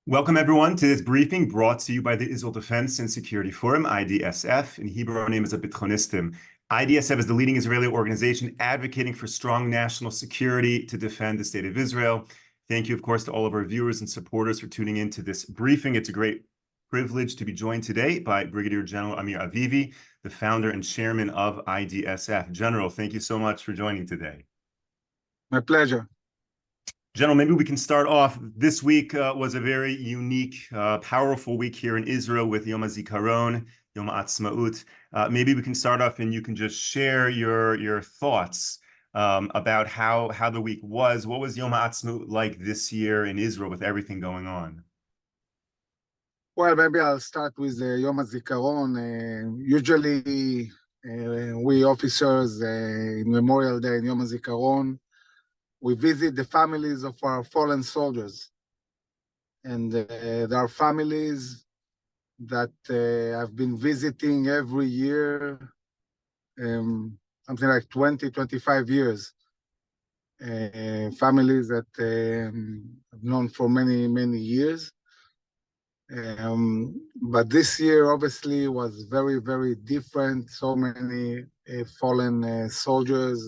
Welcome, everyone, to this briefing brought to you by the Israel Defense and Security Forum, IDSF. In Hebrew, our name is Bitchonistim. IDSF is the leading Israeli organization advocating for strong national security to defend the state of Israel. Thank you, of course, to all of our viewers and supporters for tuning in to this briefing. It's a great privilege to be joined today by Brigadier General Amir Avivi, the founder and chairman of IDSF. General, thank you so much for joining today. My pleasure. General, maybe we can start off. This week was a very unique, powerful week here in Israel with Yom HaZikaron, Yom HaAtzmaut. Maybe we can start off and you can just share your thoughts about how the week was. What was Yom HaAtzmaut like this year in Israel with everything going on? Well, maybe I'll start with Yom HaZikaron. Usually, we officers in Memorial Day and Yom HaZikaron, we visit the families of our fallen soldiers. And there are families that I've been visiting every year, something like 20, 25 years. Families that I've known for many, many years. But this year, obviously, was very, very different. So many fallen soldiers.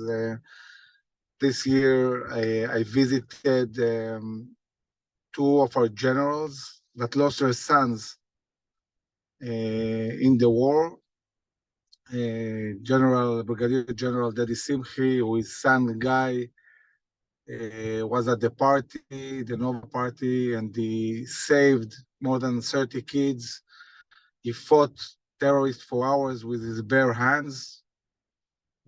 This year, I visited two of our generals that lost their sons in the war. Brigadier General Dedi Simchi, who his son Guy was at the party, the Nova party, and he saved more than 30 kids. He fought terrorists for hours with his bare hands,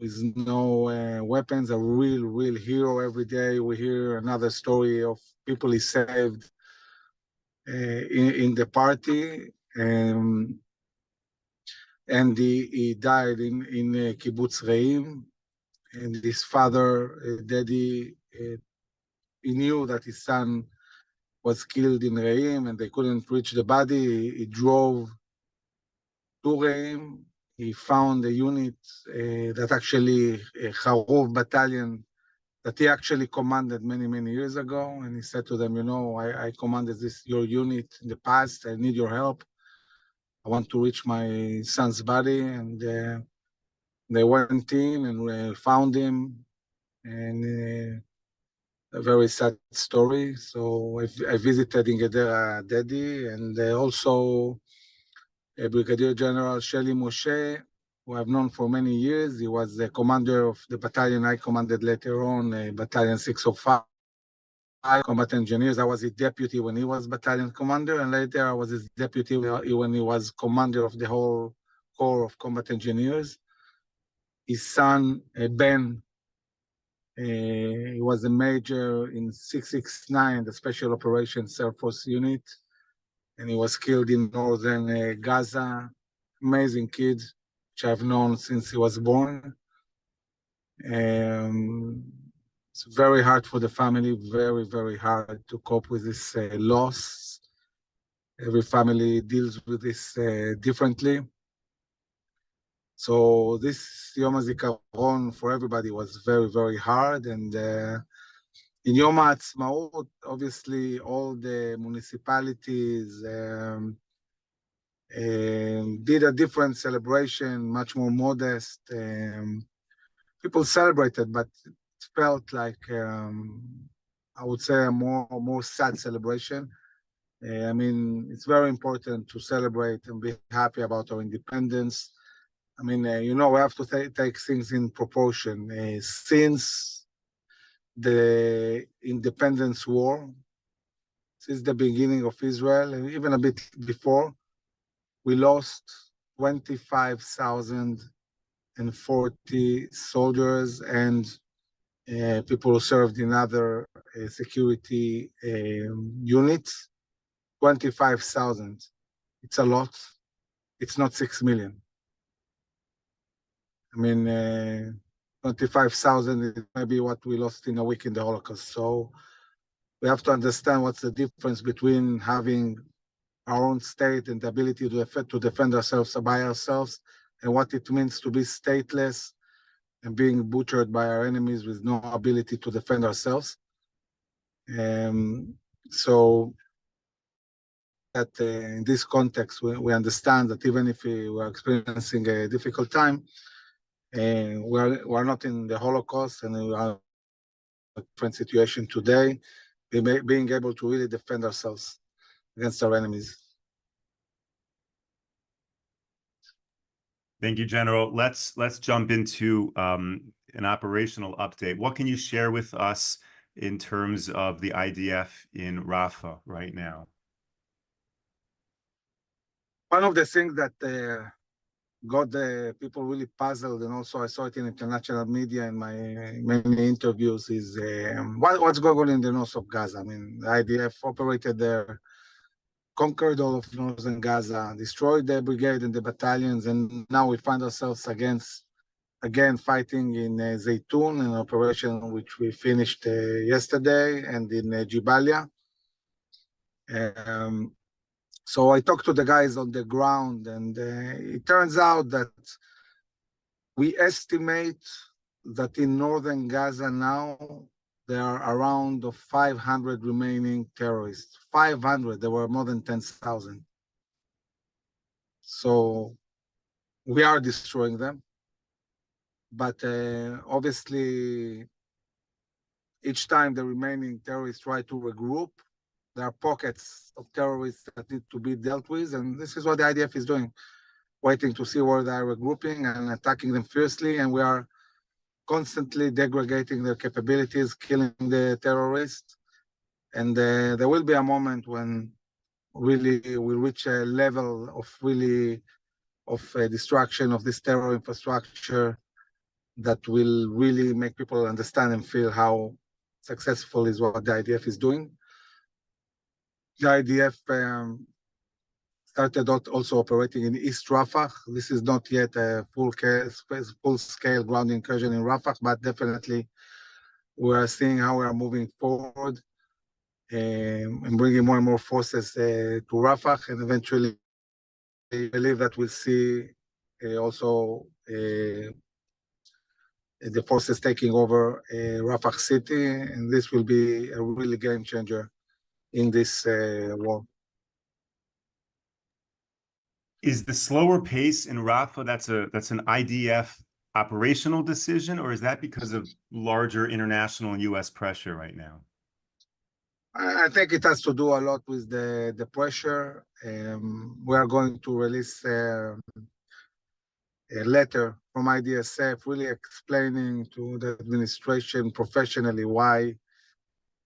with no weapons, a real hero. Every day we hear another story of people he saved in the party. And he died in Kibbutz Re'im. And his father, Daddy, he knew that his son was killed in Re'im and they couldn't reach the body. He drove to Re'im. He found a unit that actually, a Harov battalion, that he actually commanded many, many years ago. And he said to them, you know, I commanded your unit in the past. I need your help. I want to reach my son's body. And they went in and found him. And a very sad story. So I visited in Gedera Dedi, and also Brigadier General Sheli Moshe, who I've known for many years. He was the commander of the battalion I commanded later on, Battalion 605, Combat Engineers. I was his deputy when he was battalion commander, and later I was his deputy when he was commander of the whole Corps of Combat Engineers. His son, Ben, he was a major in 669, the Special Operations Air Force Unit, and he was killed in northern Gaza. Amazing kid, which I've known since he was born. It's very hard for the family, very, very hard to cope with this loss. Every family deals with this differently. So this Yom HaZikaron for everybody was very, very hard. And in Yom HaAtzmaut, obviously, all the municipalities did a different celebration, much more modest. People celebrated, but it felt like, I would say, a more sad celebration. I mean, it's very important to celebrate and be happy about our independence. I mean, you know, we have to take things in proportion. Since the independence war, since the beginning of Israel, and even a bit before, we lost 25,040 soldiers and people who served in other security units. 25,000. It's a lot. It's not 6 million. I mean, 25,000 is maybe what we lost in a week in the Holocaust. So we have to understand what's the difference between having our own state and the ability to defend ourselves by ourselves, and what it means to be stateless and being butchered by our enemies with no ability to defend ourselves. So that in this context, we understand that even if we are experiencing a difficult time, we're not in the Holocaust, and we are in a different situation today, being able to really defend ourselves against our enemies. Thank you, General. Let's jump into an operational update. What can you share with us in terms of the IDF in Rafah right now? One of the things that got the people really puzzled, and also I saw it in international media in my many interviews, is what's going on in the north of Gaza. I mean, the IDF operated there, conquered all of northern Gaza, destroyed the brigade and the battalions, and now we find ourselves again fighting in Zaytun, an operation which we finished yesterday, and in Jibalia. So I talked to the guys on the ground, and it turns out that we estimate that in northern Gaza now, there are around 500 remaining terrorists. 500, there were more than 10,000. So we are destroying them. But obviously, each time the remaining terrorists try to regroup, there are pockets of terrorists that need to be dealt with, and this is what the IDF is doing, waiting to see where they are regrouping and attacking them fiercely, and we are constantly degrading their capabilities, killing the terrorists, and there will be a moment when really we'll reach a level of destruction of this terror infrastructure that will really make people understand and feel how successful is what the IDF is doing. The IDF started out also operating in East Rafah. This is not yet a full-scale ground incursion in Rafah, but definitely we are seeing how we are moving forward and bringing more and more forces to Rafah, and eventually I believe that we'll see also the forces taking over Rafah city, and this will be a really game changer in this war. Is the slower pace in Rafah, that's an IDF operational decision, or is that because of larger international and US pressure right now? I think it has to do a lot with the pressure. We are going to release a letter from IDSF really explaining to the administration professionally why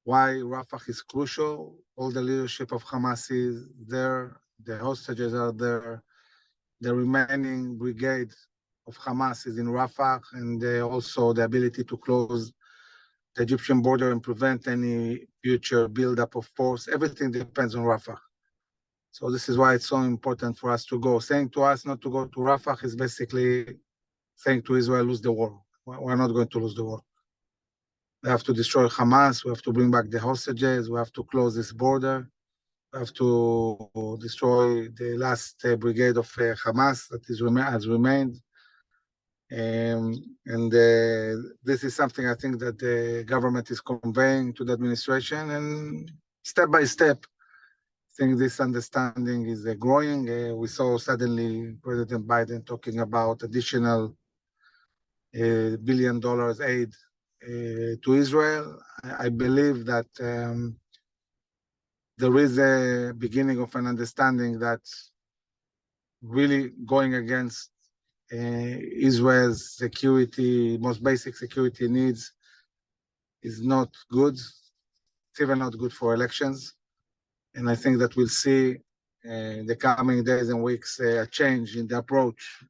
Rafah is crucial. All the leadership of Hamas is there, the hostages are there, the remaining brigade of Hamas is in Rafah, and also the ability to close the Egyptian border and prevent any future buildup of force. Everything depends on Rafah. So this is why it's so important for us to go. Saying to us not to go to Rafah is basically saying to Israel, lose the war. We're not going to lose the war. We have to destroy Hamas. We have to bring back the hostages. We have to close this border. We have to destroy the last brigade of Hamas that has remained. And this is something I think that the government is conveying to the administration, and step by step, I think this understanding is growing. We saw suddenly President Biden talking about additional $1 billion aid to Israel. I believe that there is a beginning of an understanding that really going against Israel's security, most basic security needs, is not good. It's even not good for elections. And I think that we'll see in the coming days and weeks a change in the approach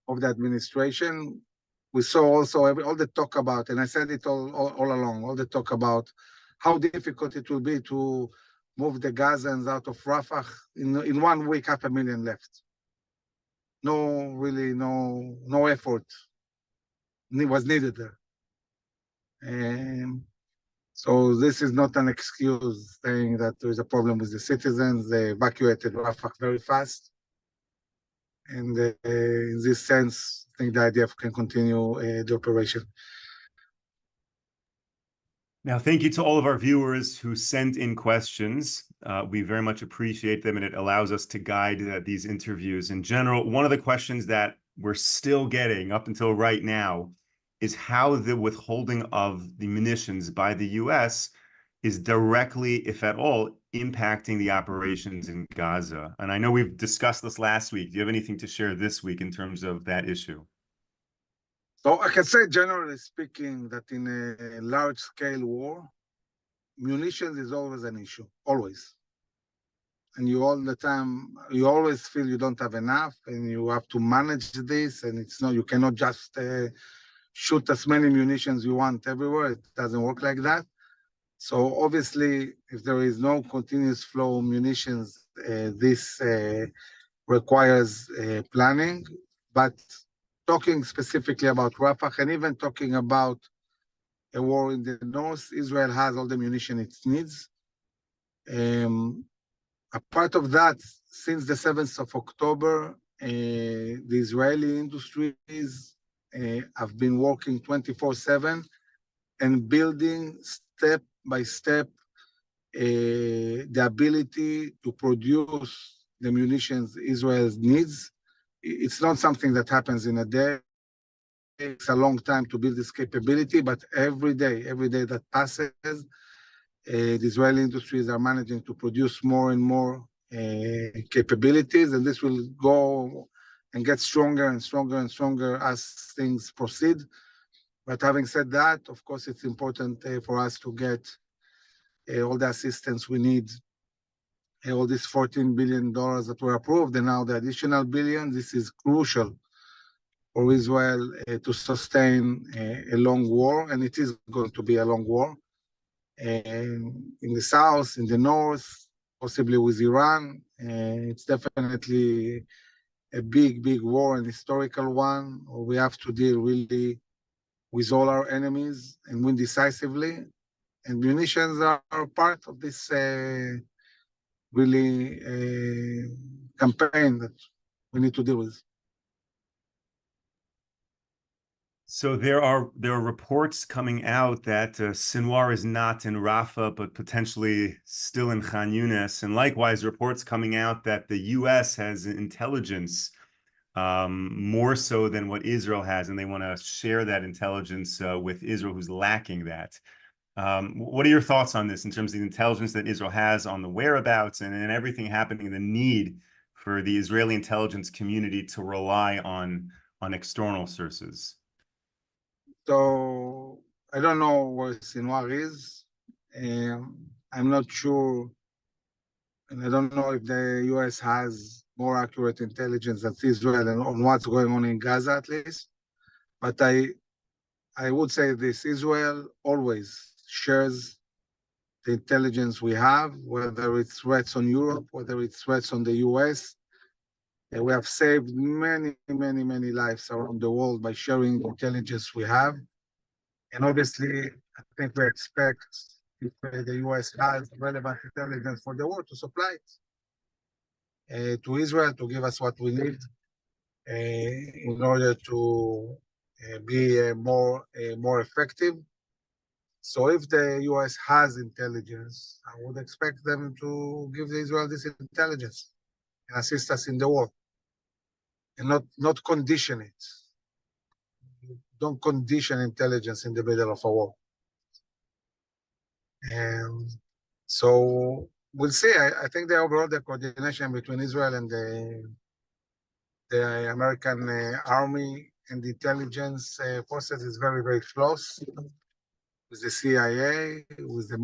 of the administration. We saw also all the talk about, and I said it all along, all the talk about how difficult it will be to move the Gazans out of Rafah. In 1 week, 500,000 left. No effort was needed there. So this is not an excuse saying that there is a problem with the citizens. They evacuated Rafah very fast. And in this sense, I think the IDF can continue the operation. Now, thank you to all of our viewers who sent in questions. We very much appreciate them, and it allows us to guide these interviews. In general, one of the questions that we're still getting up until right now is how the withholding of the munitions by the US is directly, if at all, impacting the operations in Gaza. And I know we've discussed this last week. Do you have anything to share this week in terms of that issue? So I can say, generally speaking, that in a large-scale war, munitions is always an issue, always. And you always feel you don't have enough, and you have to manage this. And you cannot just shoot as many munitions you want everywhere. It doesn't work like that. So obviously, if there is no continuous flow of munitions, this requires planning. But talking specifically about Rafah, and even talking about a war in the north, Israel has all the munition it needs. A part of that, since the 7th of October, the Israeli industries have been working 24/7 and building step by step the ability to produce the munitions Israel needs. It's not something that happens in a day. It takes a long time to build this capability, but every day that passes, the Israeli industries are managing to produce more and more capabilities, and this will go and get stronger and stronger and stronger as things proceed. But having said that, of course, it's important for us to get all the assistance we need, all these $14 billion that were approved, and now the additional billion. This is crucial for Israel to sustain a long war, and it is going to be a long war. In the south, in the north, possibly with Iran. It's definitely a big war, an historical one. We have to deal really with all our enemies and win decisively. And munitions are part of this really campaign that we need to deal with. So there are reports coming out that Sinwar is not in Rafah, but potentially still in Khan Yunis, and likewise reports coming out that the U.S. has intelligence more so than what Israel has, and they want to share that intelligence with Israel, who's lacking that. What are your thoughts on this in terms of the intelligence that Israel has on the whereabouts and everything happening, the need for the Israeli intelligence community to rely on external sources? So I don't know where Sinwar is. I'm not sure, and I don't know if the U.S. has more accurate intelligence than Israel and on what's going on in Gaza, at least. But I would say this: Israel always shares the intelligence we have, whether it's threats on Europe, whether it's threats on the U.S. And we have saved many lives around the world by sharing the intelligence we have. And obviously, I think we expect if the U.S. has relevant intelligence for the world to supply it to Israel to give us what we need in order to be more effective. So if the U.S. has intelligence, I would expect them to give Israel this intelligence and assist us in the war, and not condition it. Don't condition intelligence in the middle of a war. And so we'll see. I think the coordination between Israel and the American army and the intelligence forces is very close, with the CIA, with the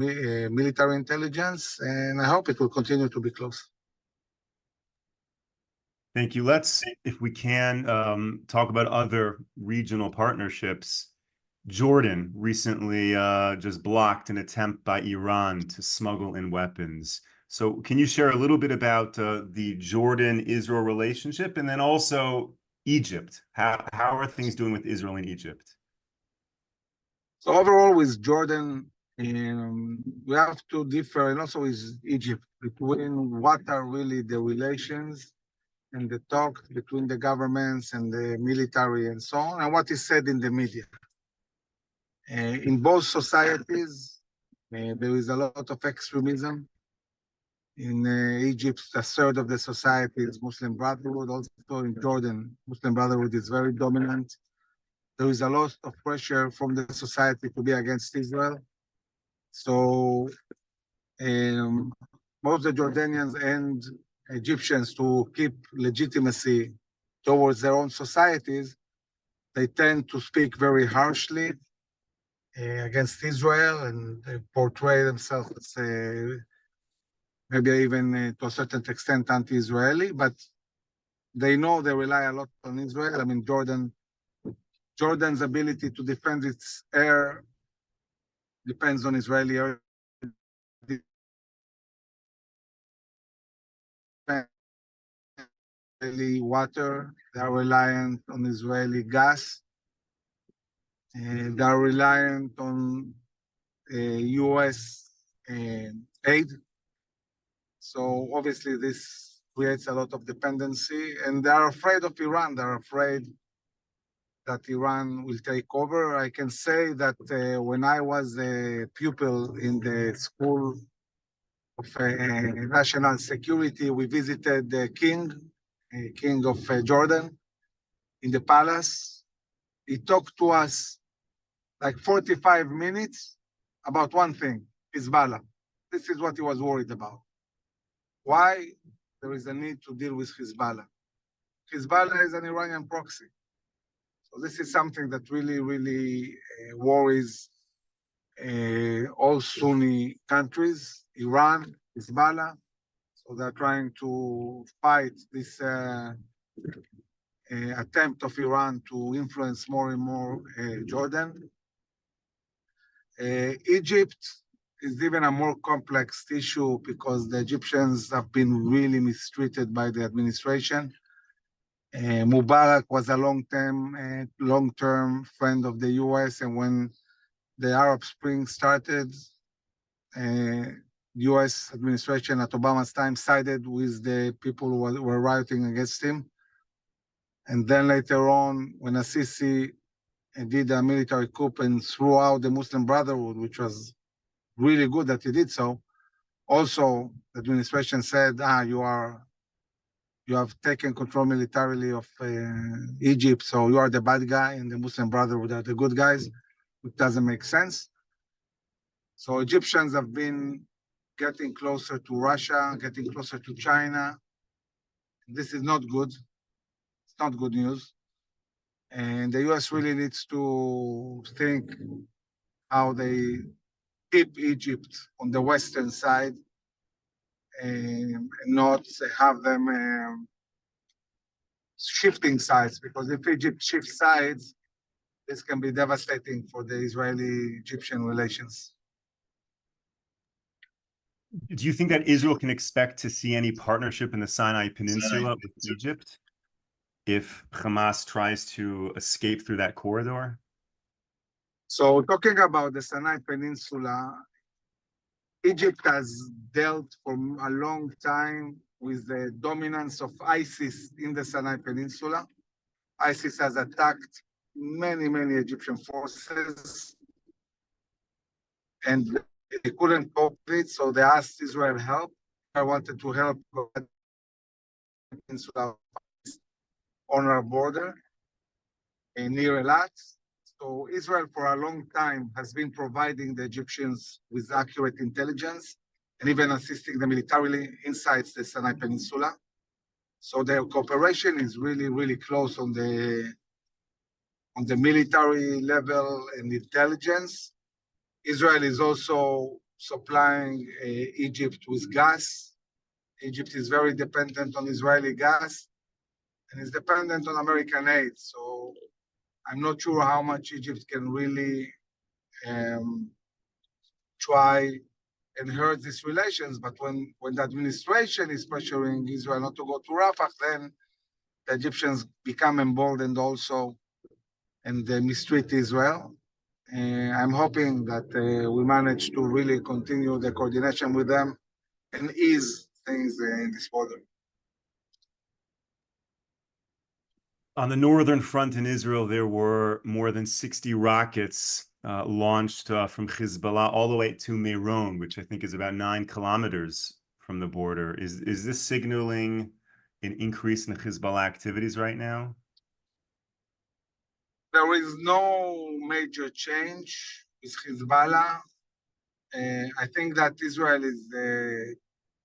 military intelligence, and I hope it will continue to be close. Thank you. Let's, if we can, talk about other regional partnerships. Jordan recently just blocked an attempt by Iran to smuggle in weapons. So can you share a little bit about the Jordan-Israel relationship, and then also Egypt? How are things doing with Israel and Egypt? So overall with Jordan, we have to differ, and also with Egypt, between what are really the relations and the talk between the governments and the military and so on, and what is said in the media. In both societies, There is a lot of extremism. In Egypt, a third of the society is Muslim Brotherhood. Also in Jordan, Muslim Brotherhood is very dominant. There is a lot of pressure from the society to be against Israel. So most of the Jordanians and Egyptians, to keep legitimacy towards their own societies, they tend to speak very harshly against Israel, and they portray themselves as maybe even to a certain extent anti-Israeli, but they know they rely a lot on Israel. I mean, Jordan's ability to defend its air depends on Israeli air Israeli water. They are reliant on Israeli gas. They are reliant on U.S. aid. So obviously this creates a lot of dependency, and they are afraid of Iran. They're afraid that Iran will take over. I can say that when I was a pupil in the School of National Security, we visited the king of Jordan, in the palace. He talked to us like 45 minutes about one thing, Hezbollah. This is what he was worried about. Why there is a need to deal with Hezbollah? Hezbollah is an Iranian proxy. So this is something that really, really worries all Sunni countries, Iran, Hezbollah. So they're trying to fight this attempt of Iran to influence more and more Jordan. Egypt is even a more complex issue because the Egyptians have been really mistreated by the administration. Mubarak was a long-term friend of the U.S., and when the Arab Spring started, U.S. administration at Obama's time sided with the people who were rioting against him. And then later on, when Assisi did a military coup and threw out the Muslim Brotherhood, which was really good that he did so, also the administration said, you have taken control militarily of Egypt, so you are the bad guy and the Muslim Brotherhood are the good guys, which doesn't make sense. So Egyptians have been getting closer to Russia, getting closer to China. This is not good. It's not good news. And the US really needs to think how they keep Egypt on the Western side and not have them shifting sides, because if Egypt shifts sides, this can be devastating for the Israeli-Egyptian relations. Do you think that Israel can expect to see any partnership in the Sinai Peninsula with Egypt if Hamas tries to escape through that corridor? So talking about the Sinai Peninsula, Egypt has dealt for a long time with the dominance of ISIS in the Sinai Peninsula. ISIS has attacked many Egyptian forces, and they couldn't cope with it, so they asked Israel help. I wanted to help the peninsula on our border near Eilat. So Israel, for a long time, has been providing the Egyptians with accurate intelligence and even assisting them militarily inside the Sinai Peninsula. So their cooperation is really close on the military level and intelligence. Israel is also supplying Egypt with gas. Egypt is very dependent on Israeli gas and is dependent on American aid. So I'm not sure how much Egypt can really try and hurt these relations. But when the administration is pressuring Israel not to go to Rafah, then the Egyptians become emboldened also and they mistreat Israel. I'm hoping that we manage to really continue the coordination with them and ease things in this border. On the northern front in Israel, there were more than 60 rockets launched from Hezbollah all the way to Meron, which I think is about 9 kilometers from the border. Is this signaling an increase in Hezbollah activities right now? There is no major change with Hezbollah. I think that Israel is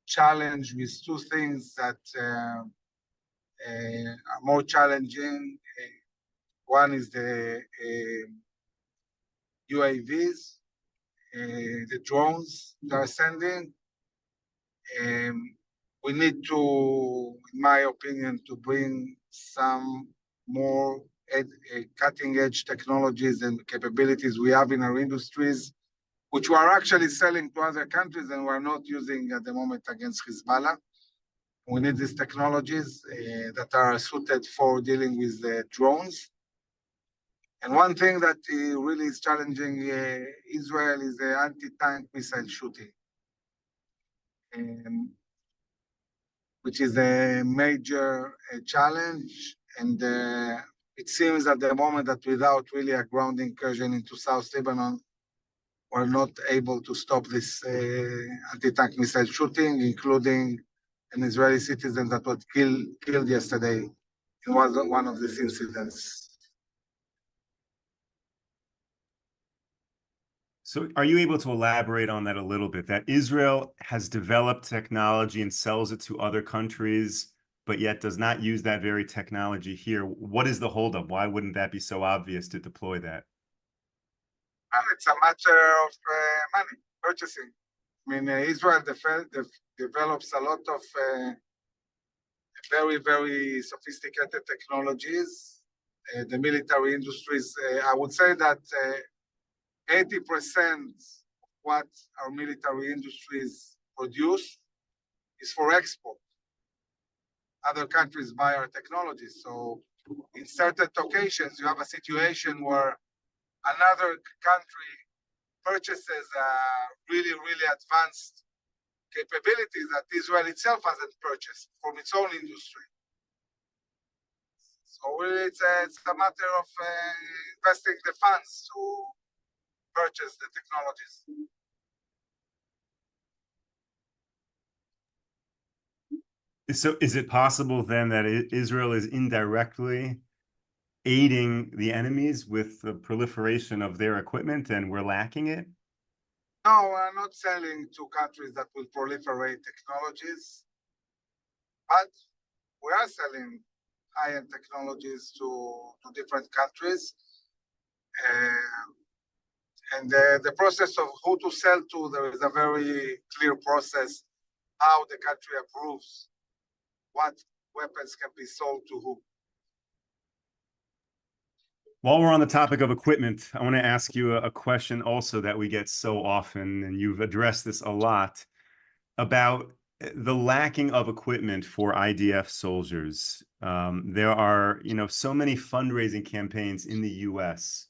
challenged with two things that are more challenging. One is the UAVs, the drones they are sending. We need to, in my opinion, to bring some more cutting-edge technologies and capabilities we have in our industries, which we are actually selling to other countries and we're not using at the moment against Hezbollah. We need these technologies that are suited for dealing with drones. And one thing that really is challenging Israel is the anti-tank missile shooting, which is a major challenge. And it seems at the moment that without really a ground incursion into South Lebanon, we're not able to stop this anti-tank missile shooting, including an Israeli citizen that was killed yesterday in one of these incidents. So are you able to elaborate on that a little bit, that Israel has developed technology and sells it to other countries, but yet does not use that very technology here? What is the holdup? Why wouldn't that be so obvious to deploy that? It's a matter of money, purchasing. I mean, Israel develops a lot of very, very sophisticated technologies. The military industries, I would say that 80% of what our military industries produce is for export. Other countries buy our technologies. So in certain occasions, you have a situation where another country purchases really, really advanced capabilities that Israel itself hasn't purchased from its own industry. So really it's a matter of investing the funds to purchase the technologies. So is it possible then that Israel is indirectly aiding the enemies with the proliferation of their equipment and we're lacking it? No, we're not selling to countries that will proliferate technologies, but we are selling high-end technologies to different countries. And the process of who to sell to, there is a very clear process how the country approves what weapons can be sold to who. While we're on the topic of equipment, I want to ask you a question also that we get so often, and you've addressed this a lot, about the lacking of equipment for IDF soldiers. There are, so many fundraising campaigns in the U.S.,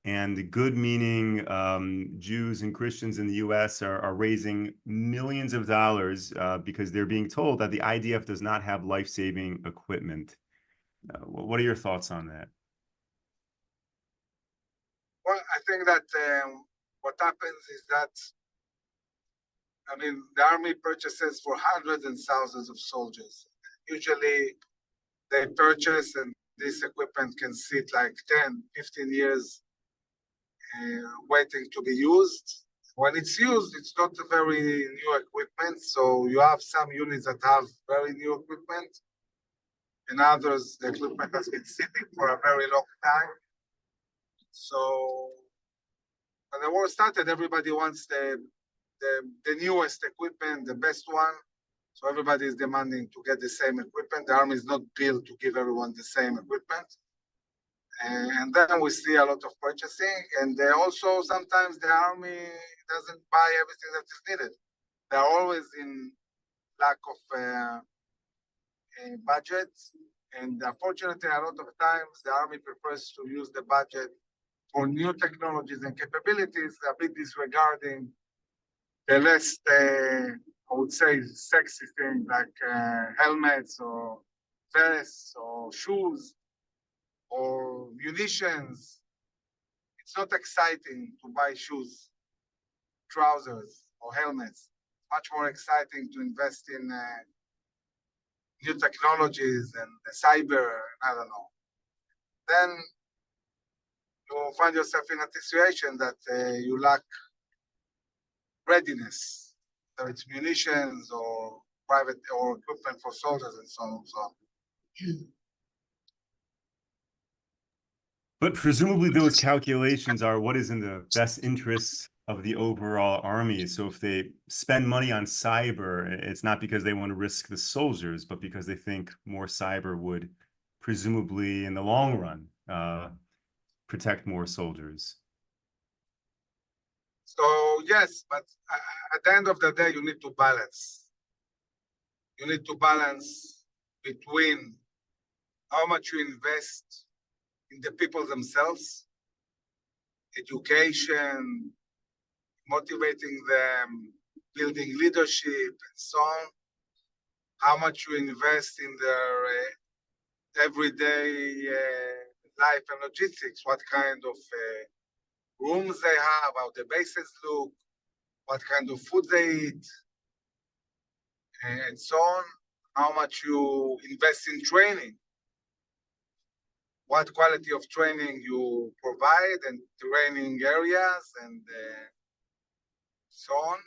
and good-meaning Jews and Christians in the U.S. are raising millions of dollars because they're being told that the IDF does not have life-saving equipment. What are your thoughts on that? Well, I think that what happens is that, the army purchases for hundreds and thousands of soldiers. Usually they purchase and this equipment can sit like 10, 15 years waiting to be used. When it's used, it's not a very new equipment. So you have some units that have very new equipment, and others, the equipment has been sitting for a very long time. So when the war started, everybody wants the newest equipment, the best one. So everybody is demanding to get the same equipment. The army is not built to give everyone the same equipment. And then we see a lot of purchasing. And also sometimes the army doesn't buy everything that is needed. They're always in lack of budget. And unfortunately, a lot of times the army prefers to use the budget for new technologies and capabilities, a bit disregarding the less, I would say, sexy things like helmets or vests or shoes or munitions. It's not exciting to buy shoes, trousers, or helmets. Much more exciting to invest in new technologies and cyber, I don't know. Then you find yourself in a situation that you lack readiness, whether it's munitions or private or equipment for soldiers and so on and so on. But presumably those calculations are what is in the best interests of the overall army. So if they spend money on cyber, it's not because they want to risk the soldiers, but because they think more cyber would presumably in the long run protect more soldiers. So yes, but at the end of the day, you need to balance. You need to balance between how much you invest in the people themselves, education, motivating them, building leadership, and so on. How much you invest in their everyday life and logistics, what kind of rooms they have, how the bases look, what kind of food they eat, and so on. How much you invest in training, what quality of training you provide and training areas and so on.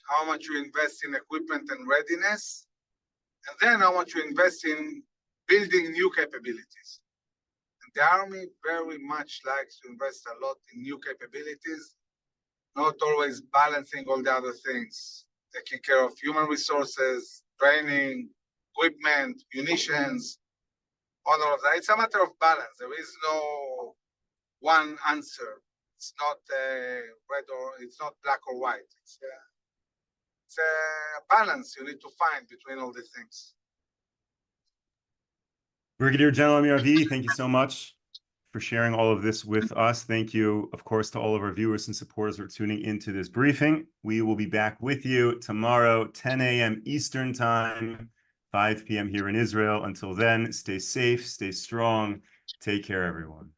How much you invest in equipment and readiness, and then how much you invest in building new capabilities. And the Army very much likes to invest a lot in new capabilities, not always balancing all the other things, taking care of human resources, training, equipment, munitions, all of that. It's a matter of balance. There is no one answer. It's not red or it's not black or white. It's a balance you need to find between all these things. Brigadier General Amir Avi, thank you so much for sharing all of this with us. Thank you, of course, to all of our viewers and supporters for tuning into this briefing. We will be back with you tomorrow, 10 a.m. Eastern Time, 5 p.m. here in Israel. Until then, stay safe, stay strong. Take care, everyone.